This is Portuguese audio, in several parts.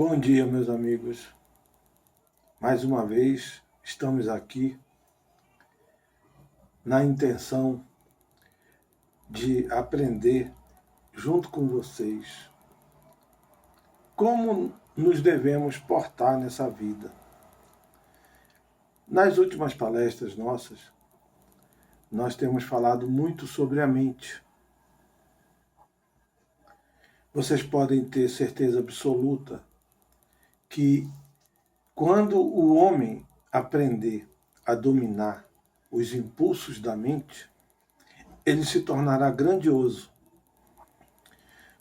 Bom dia, meus amigos. Mais uma vez, estamos aqui na intenção de aprender junto com vocês como nos devemos portar nessa vida. Nas últimas palestras nossas, nós temos falado muito sobre a mente. Vocês podem ter certeza absoluta que quando o homem aprender a dominar os impulsos da mente, ele se tornará grandioso,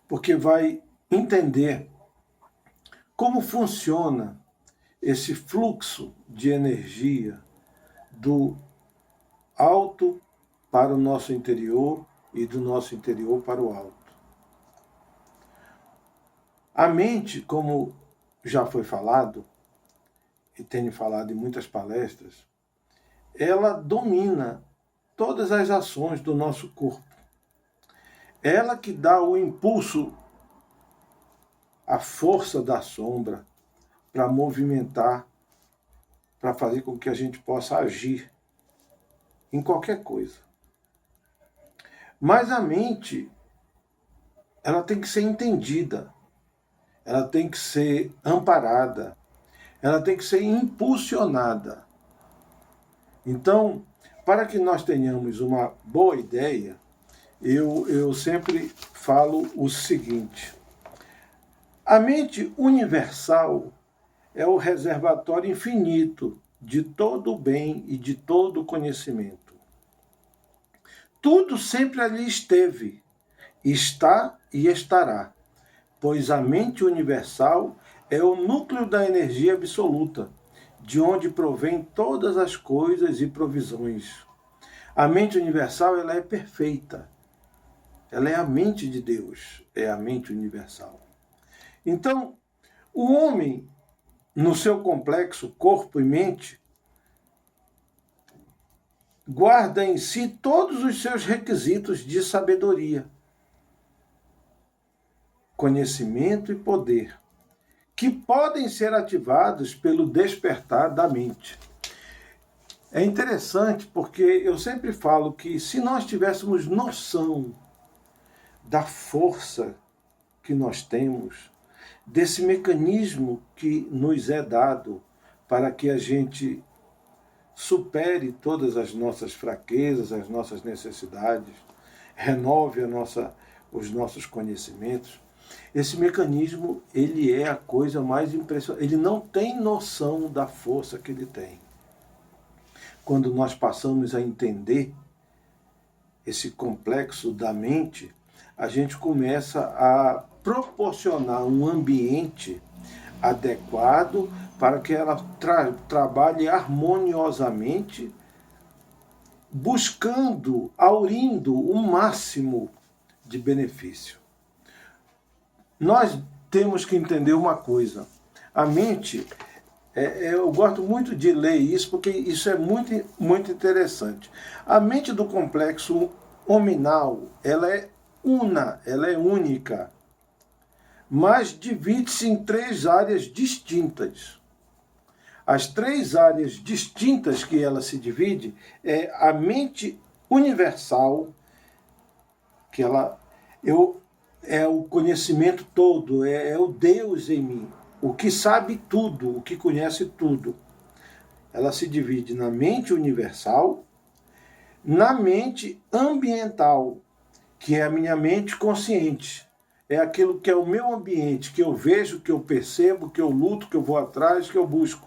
porque vai entender como funciona esse fluxo de energia do alto para o nosso interior e do nosso interior para o alto. A mente, como já foi falado, e tenho falado em muitas palestras, ela domina todas as ações do nosso corpo. Ela que dá o impulso, a força da sombra para movimentar, para fazer com que a gente possa agir em qualquer coisa. Mas a mente, ela tem que ser entendida, ela tem que ser amparada, ela tem que ser impulsionada. Então, para que nós tenhamos uma boa ideia, eu sempre falo o seguinte: a mente universal é o reservatório infinito de todo o bem e de todo o conhecimento. Tudo sempre ali esteve, está e estará, pois a mente universal é o núcleo da energia absoluta, de onde provém todas as coisas e provisões. A mente universal, ela é perfeita. Ela é a mente de Deus, é a mente universal. Então, o homem, no seu complexo corpo e mente, guarda em si todos os seus requisitos de sabedoria, conhecimento e poder, que podem ser ativados pelo despertar da mente. É interessante porque eu sempre falo que se nós tivéssemos noção da força que nós temos, desse mecanismo que nos é dado para que a gente supere todas as nossas fraquezas, as nossas necessidades, renove os nossos conhecimentos, esse mecanismo, ele é a coisa mais impressionante. Ele não tem noção da força que ele tem. Quando nós passamos a entender esse complexo da mente, a gente começa a proporcionar um ambiente adequado para que ela trabalhe harmoniosamente, buscando, aurindo o máximo de benefício. Nós temos que entender uma coisa. A mente, eu gosto muito de ler isso, porque isso é muito, muito interessante. A mente do complexo hominal, ela é ela é única, mas divide-se em três áreas distintas. As três áreas distintas que ela se divide é a mente universal, que é o conhecimento todo, é o Deus em mim, o que sabe tudo, o que conhece tudo. Ela se divide na mente universal, na mente ambiental, que é a minha mente consciente. É aquilo que é o meu ambiente, que eu vejo, que eu percebo, que eu luto, que eu vou atrás, que eu busco.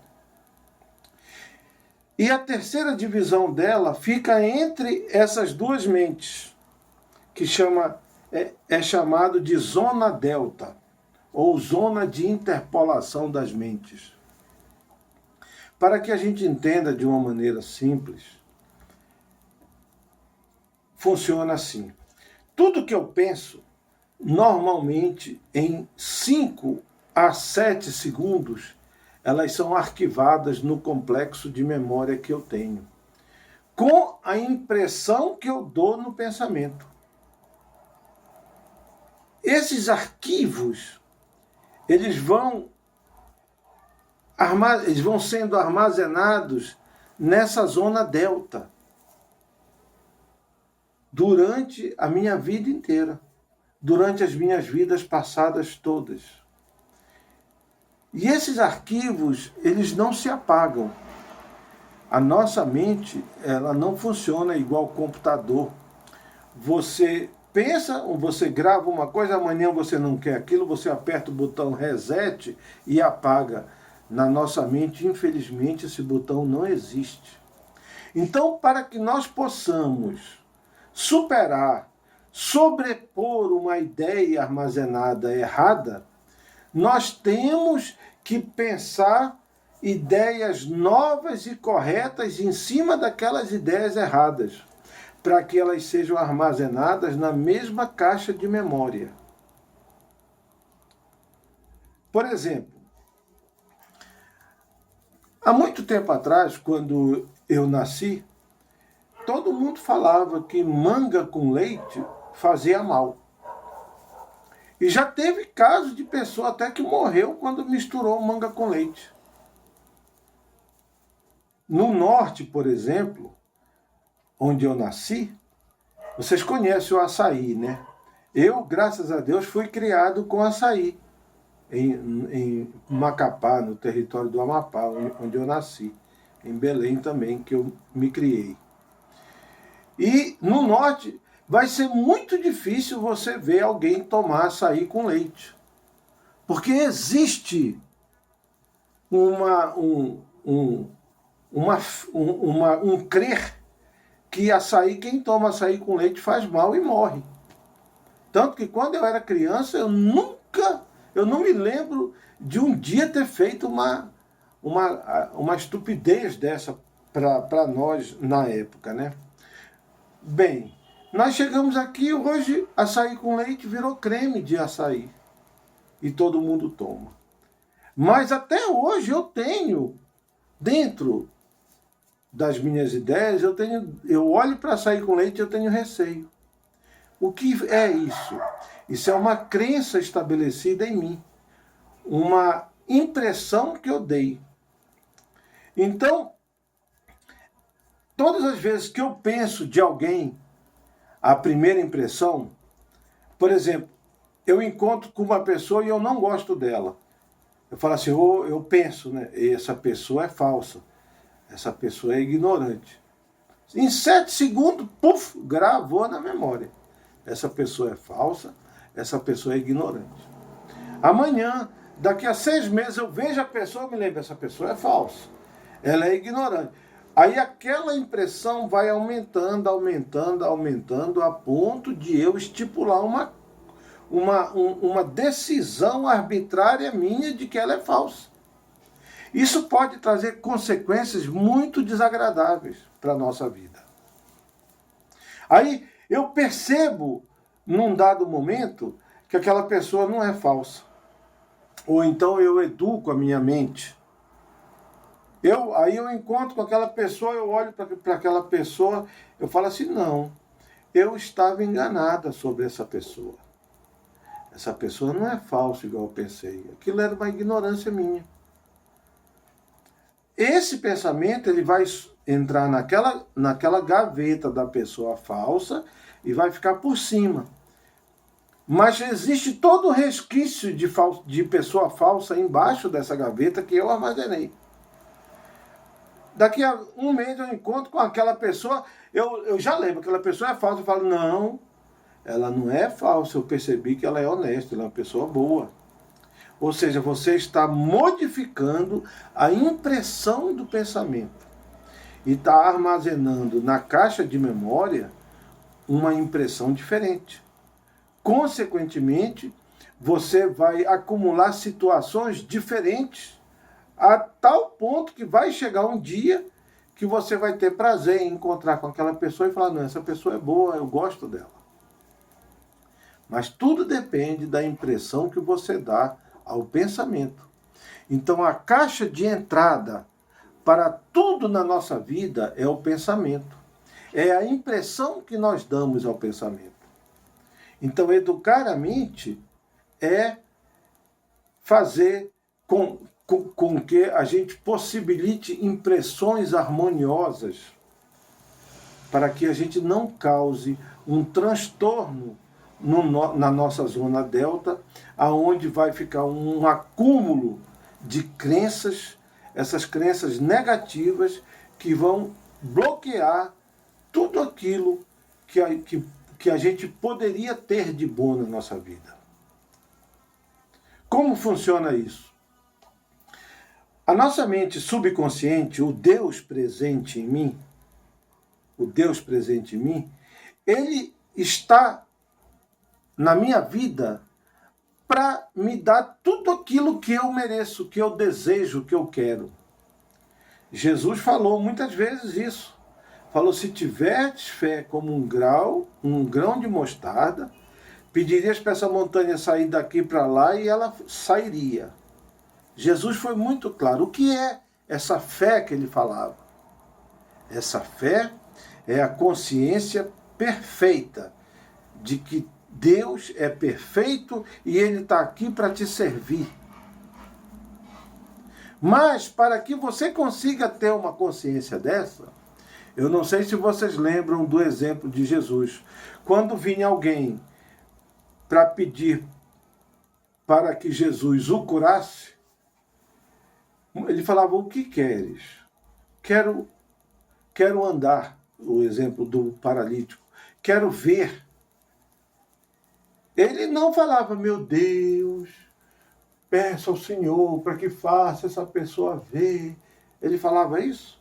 E a terceira divisão dela fica entre essas duas mentes, que é chamado de zona delta, ou zona de interpolação das mentes. Para que a gente entenda de uma maneira simples, funciona assim. Tudo que eu penso, normalmente em 5 a 7 segundos, elas são arquivadas no complexo de memória que eu tenho, com a impressão que eu dou no pensamento. Esses arquivos, eles vão eles vão sendo armazenados nessa zona delta durante a minha vida inteira, durante as minhas vidas passadas todas. E esses arquivos, eles não se apagam. A nossa mente, ela não funciona igual computador. Você pensa, você grava uma coisa, amanhã você não quer aquilo, você aperta o botão reset e apaga. Na nossa mente, infelizmente, esse botão não existe. Então, para que nós possamos superar, sobrepor uma ideia armazenada errada, nós temos que pensar ideias novas e corretas em cima daquelas ideias erradas, para que elas sejam armazenadas na mesma caixa de memória. Por exemplo, há muito tempo atrás, quando eu nasci, todo mundo falava que manga com leite fazia mal. E já teve casos de pessoa até que morreu quando misturou manga com leite. No norte, por exemplo, onde eu nasci, vocês conhecem o açaí, né? Eu, graças a Deus, fui criado com açaí em Macapá, no território do Amapá, onde eu nasci. Em Belém também, que eu me criei. E no norte vai ser muito difícil você ver alguém tomar açaí com leite. Porque existe um crer que quem toma açaí com leite faz mal e morre. Tanto que quando eu era criança, eu não me lembro de um dia ter feito uma estupidez dessa para nós na época, né? Bem, nós chegamos aqui, hoje açaí com leite virou creme de açaí. E todo mundo toma. Mas até hoje eu tenho, dentro das minhas ideias, eu olho para açaí com leite e eu tenho receio. O que é isso? Isso é uma crença estabelecida em mim. Uma impressão que eu dei. Então, todas as vezes que eu penso de alguém, a primeira impressão, por exemplo, eu encontro com uma pessoa e eu não gosto dela. Eu falo assim, eu penso, né? Essa pessoa é falsa. Essa pessoa é ignorante. Em 7 segundos, puf, gravou na memória. Essa pessoa é falsa, essa pessoa é ignorante. Amanhã, daqui a 6 meses, eu vejo a pessoa, me lembro, essa pessoa é falsa. Ela é ignorante. Aí aquela impressão vai aumentando, aumentando, aumentando, a ponto de eu estipular uma decisão arbitrária minha de que ela é falsa. Isso pode trazer consequências muito desagradáveis para a nossa vida. Aí eu percebo, num dado momento, que aquela pessoa não é falsa. Ou então eu educo a minha mente. Aí eu encontro com aquela pessoa, eu olho para aquela pessoa, eu falo assim, não, eu estava enganada sobre essa pessoa. Essa pessoa não é falsa igual eu pensei. Aquilo era uma ignorância minha. Esse pensamento ele vai entrar naquela gaveta da pessoa falsa e vai ficar por cima. Mas existe todo o resquício de pessoa falsa embaixo dessa gaveta que eu armazenei. Daqui a um mês eu encontro com aquela pessoa, eu já lembro, aquela pessoa é falsa, eu falo, não, ela não é falsa, eu percebi que ela é honesta, ela é uma pessoa boa. Ou seja, você está modificando a impressão do pensamento. E está armazenando na caixa de memória uma impressão diferente. Consequentemente, você vai acumular situações diferentes a tal ponto que vai chegar um dia que você vai ter prazer em encontrar com aquela pessoa e falar, não, essa pessoa é boa, eu gosto dela. Mas tudo depende da impressão que você dá ao pensamento. Então a caixa de entrada para tudo na nossa vida é o pensamento. É a impressão que nós damos ao pensamento. Então educar a mente é fazer com com que a gente possibilite impressões harmoniosas para que a gente não cause um transtorno na nossa zona delta, aonde vai ficar um acúmulo de crenças, essas crenças negativas que vão bloquear tudo aquilo que a gente poderia ter de bom na nossa vida. Como funciona isso? A nossa mente subconsciente, o Deus presente em mim, ele está na minha vida para me dar tudo aquilo que eu mereço, que eu desejo, que eu quero. Jesus falou muitas vezes isso. Falou, se tiveres fé como um grão de mostarda, pedirias para essa montanha sair daqui para lá e ela sairia. Jesus foi muito claro. O que é essa fé que ele falava? Essa fé é a consciência perfeita de que Deus é perfeito e Ele está aqui para te servir. Mas para que você consiga ter uma consciência dessa, eu não sei se vocês lembram do exemplo de Jesus. Quando vinha alguém para pedir para que Jesus o curasse, ele falava, o que queres? Quero andar, o exemplo do paralítico. Quero ver. Ele não falava, meu Deus, peça ao Senhor para que faça essa pessoa ver. Ele falava isso?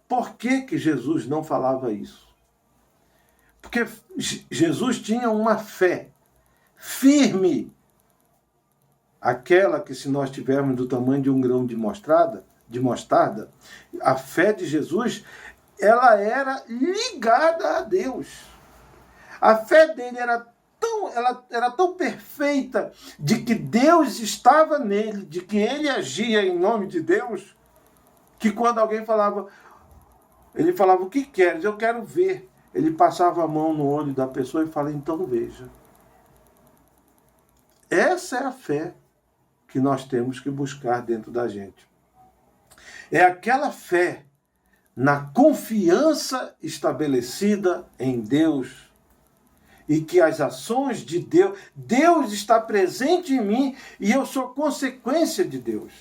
Por que Jesus não falava isso? Porque Jesus tinha uma fé firme, aquela que se nós tivermos do tamanho de um grão de mostarda, a fé de Jesus, ela era ligada a Deus. A fé dele era tão perfeita de que Deus estava nele, de que ele agia em nome de Deus, que quando alguém falava, ele falava, o que queres? Eu quero ver. Ele passava a mão no olho da pessoa e falava, então veja. Essa é a fé que nós temos que buscar dentro da gente. É aquela fé na confiança estabelecida em Deus e que as ações de Deus está presente em mim e eu sou consequência de Deus.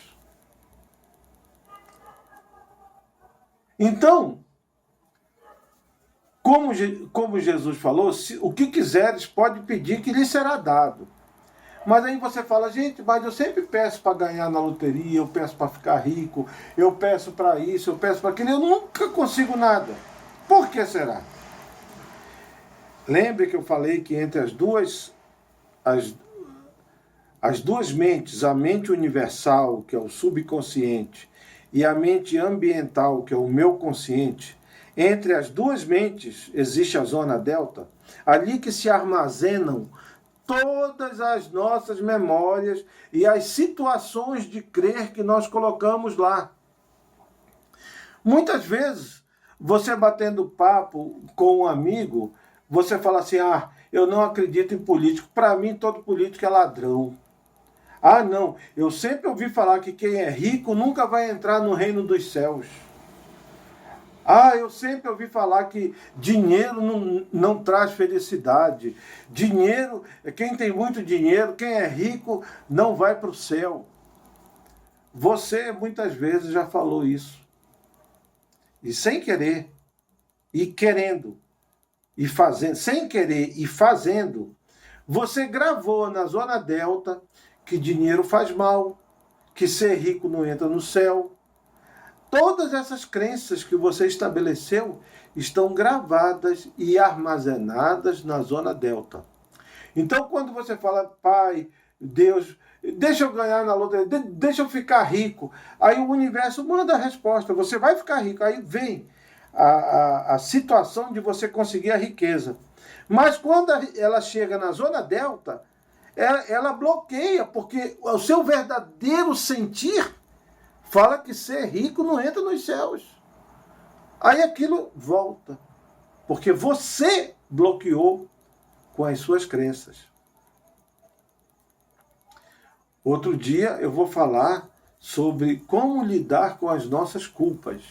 Então, como Jesus falou, o que quiseres pode pedir que lhe será dado. Mas aí você fala, gente, mas eu sempre peço para ganhar na loteria, eu peço para ficar rico, eu peço para isso, eu peço para aquilo, eu nunca consigo nada. Por que será? Lembre que eu falei que entre as duas mentes, a mente universal, que é o subconsciente, e a mente ambiental, que é o meu consciente, entre as duas mentes existe a zona delta, ali que se armazenam todas as nossas memórias e as situações de crer que nós colocamos lá. Muitas vezes, você batendo papo com um amigo, você fala assim, eu não acredito em político, para mim todo político é ladrão. Não, eu sempre ouvi falar que quem é rico nunca vai entrar no reino dos céus. Eu sempre ouvi falar que dinheiro não traz felicidade. Dinheiro, quem tem muito dinheiro, quem é rico, não vai para o céu. Você muitas vezes já falou isso. E sem querer, e querendo, e fazendo, sem querer e fazendo, você gravou na zona delta que dinheiro faz mal, que ser rico não entra no céu. Todas essas crenças que você estabeleceu estão gravadas e armazenadas na zona delta. Então, quando você fala, Pai, Deus, deixa eu ganhar na loteria, deixa eu ficar rico, aí o universo manda a resposta, você vai ficar rico, aí vem a situação de você conseguir a riqueza. Mas quando ela chega na zona delta, ela bloqueia, porque o seu verdadeiro sentir fala que ser rico não entra nos céus. Aí aquilo volta. Porque você bloqueou com as suas crenças. Outro dia eu vou falar sobre como lidar com as nossas culpas.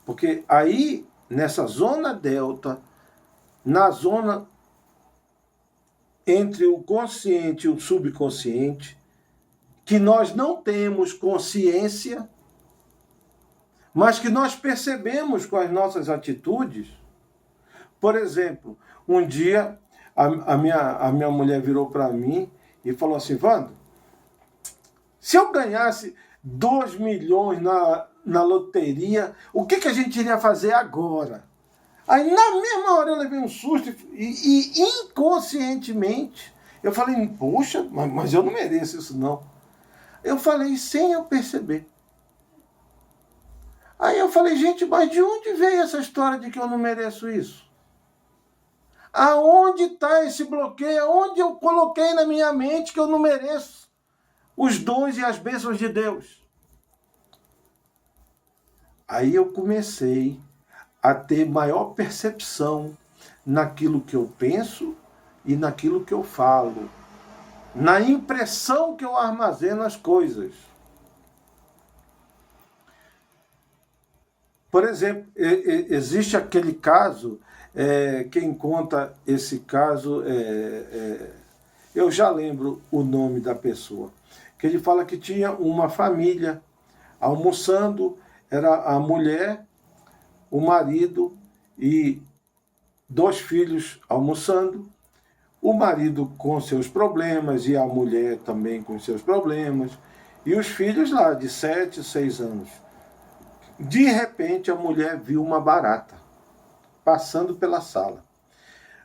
Porque aí, nessa zona delta, na zona entre o consciente e o subconsciente, que nós não temos consciência, mas que nós percebemos com as nossas atitudes. Por exemplo, um dia a minha mulher virou para mim e falou assim: Wando, se eu ganhasse 2 milhões na loteria, o que a gente iria fazer agora? Aí na mesma hora eu levei um susto e inconscientemente eu falei: poxa, mas eu não mereço isso não. Eu falei sem eu perceber. Aí eu falei: gente, mas de onde veio essa história de que eu não mereço isso? Aonde está esse bloqueio? Aonde eu coloquei na minha mente que eu não mereço os dons e as bênçãos de Deus? Aí eu comecei a ter maior percepção naquilo que eu penso e naquilo que eu falo, na impressão que eu armazeno as coisas. Por exemplo, existe aquele caso, quem conta esse caso, eu já lembro o nome da pessoa, que ele fala que tinha uma família almoçando, era a mulher, o marido e 2 filhos almoçando, o marido com seus problemas e a mulher também com seus problemas, e os filhos lá de 7, 6 anos. De repente a mulher viu uma barata passando pela sala.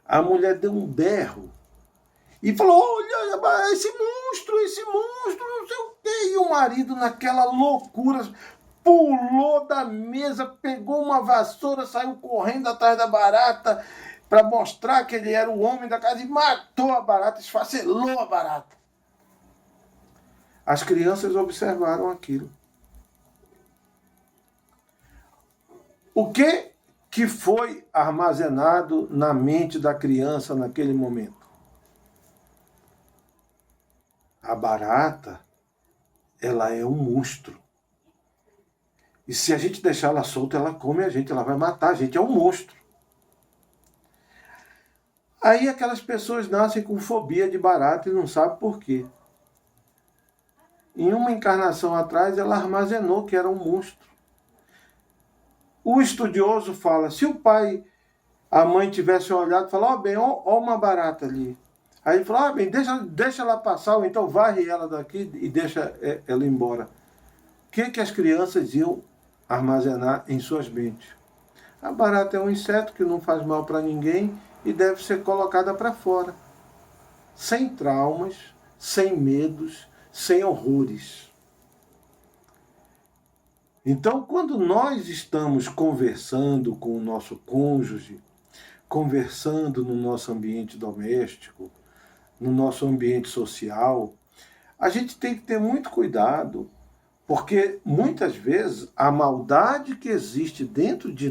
A mulher deu um berro e falou: olha, esse monstro, não sei o quê. E o marido, naquela loucura, pulou da mesa, pegou uma vassoura, saiu correndo atrás da barata para mostrar que ele era o homem da casa e matou a barata, esfacelou a barata. As crianças observaram aquilo. O que foi armazenado na mente da criança naquele momento? A barata, ela é um monstro. E se a gente deixar ela solta, ela come a gente, ela vai matar a gente, é um monstro. Aí aquelas pessoas nascem com fobia de barata e não sabem por quê. Em uma encarnação atrás, ela armazenou que era um monstro. O estudioso fala: se o pai, a mãe tivesse olhado e falado: bem, ó uma barata ali. Aí ele falou: bem, deixa ela passar, ou então varre ela daqui e deixa ela embora. O que as crianças iam armazenar em suas mentes? A barata é um inseto que não faz mal para ninguém e deve ser colocada para fora. Sem traumas, sem medos, sem horrores. Então, quando nós estamos conversando com o nosso cônjuge, conversando no nosso ambiente doméstico, no nosso ambiente social, a gente tem que ter muito cuidado, porque muitas vezes a maldade que existe dentro de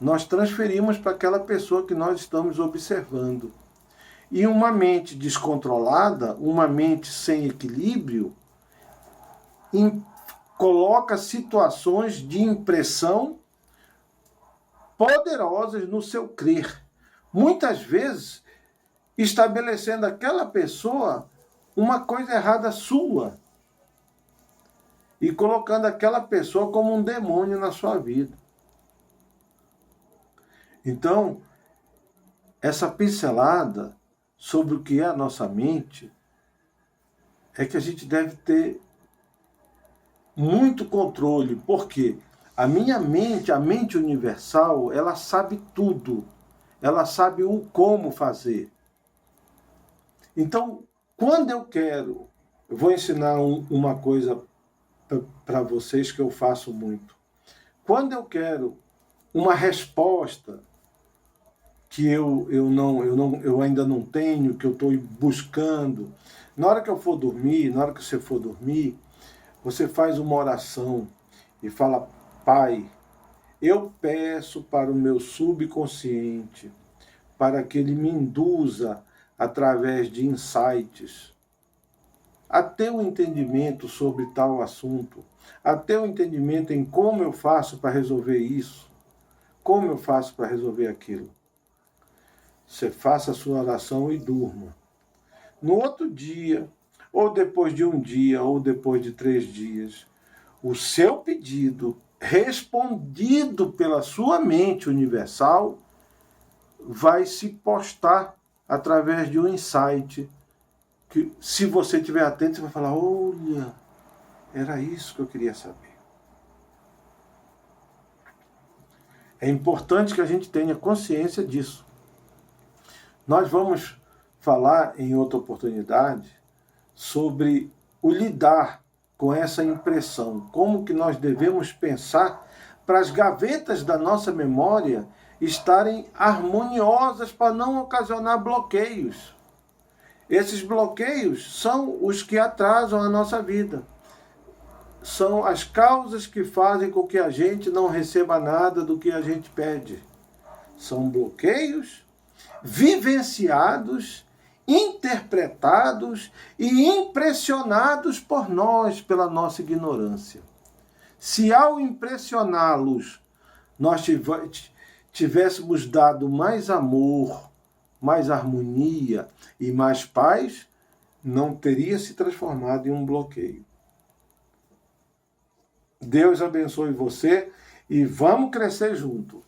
nós transferimos para aquela pessoa que nós estamos observando. E uma mente descontrolada, uma mente sem equilíbrio, coloca situações de impressão poderosas no seu crer. Muitas vezes, estabelecendo aquela pessoa uma coisa errada sua e colocando aquela pessoa como um demônio na sua vida. Então, essa pincelada sobre o que é a nossa mente é que a gente deve ter muito controle, porque a minha mente, a mente universal, ela sabe tudo, ela sabe o como fazer. Então, quando eu vou ensinar uma coisa para vocês que eu faço muito. Quando eu quero uma resposta que eu ainda não tenho, que eu estou buscando, na hora que eu for dormir, na hora que você for dormir, você faz uma oração e fala: Pai, eu peço para o meu subconsciente, para que ele me induza através de insights a ter um entendimento sobre tal assunto, a ter um entendimento em como eu faço para resolver isso, como eu faço para resolver aquilo. Você faça a sua oração e durma. No outro dia, ou depois de um dia, ou depois de 3 dias, o seu pedido, respondido pela sua mente universal, vai se postar através de um insight, que se você estiver atento, você vai falar, olha, era isso que eu queria saber. É importante que a gente tenha consciência disso. Nós vamos falar em outra oportunidade sobre o lidar com essa impressão, como que nós devemos pensar para as gavetas da nossa memória estarem harmoniosas para não ocasionar bloqueios. Esses bloqueios são os que atrasam a nossa vida. São as causas que fazem com que a gente não receba nada do que a gente pede. São bloqueios vivenciados, interpretados e impressionados por nós, pela nossa ignorância. Se ao impressioná-los nós tivéssemos dado mais amor, mais harmonia e mais paz, não teria se transformado em um bloqueio. Deus abençoe você e vamos crescer junto.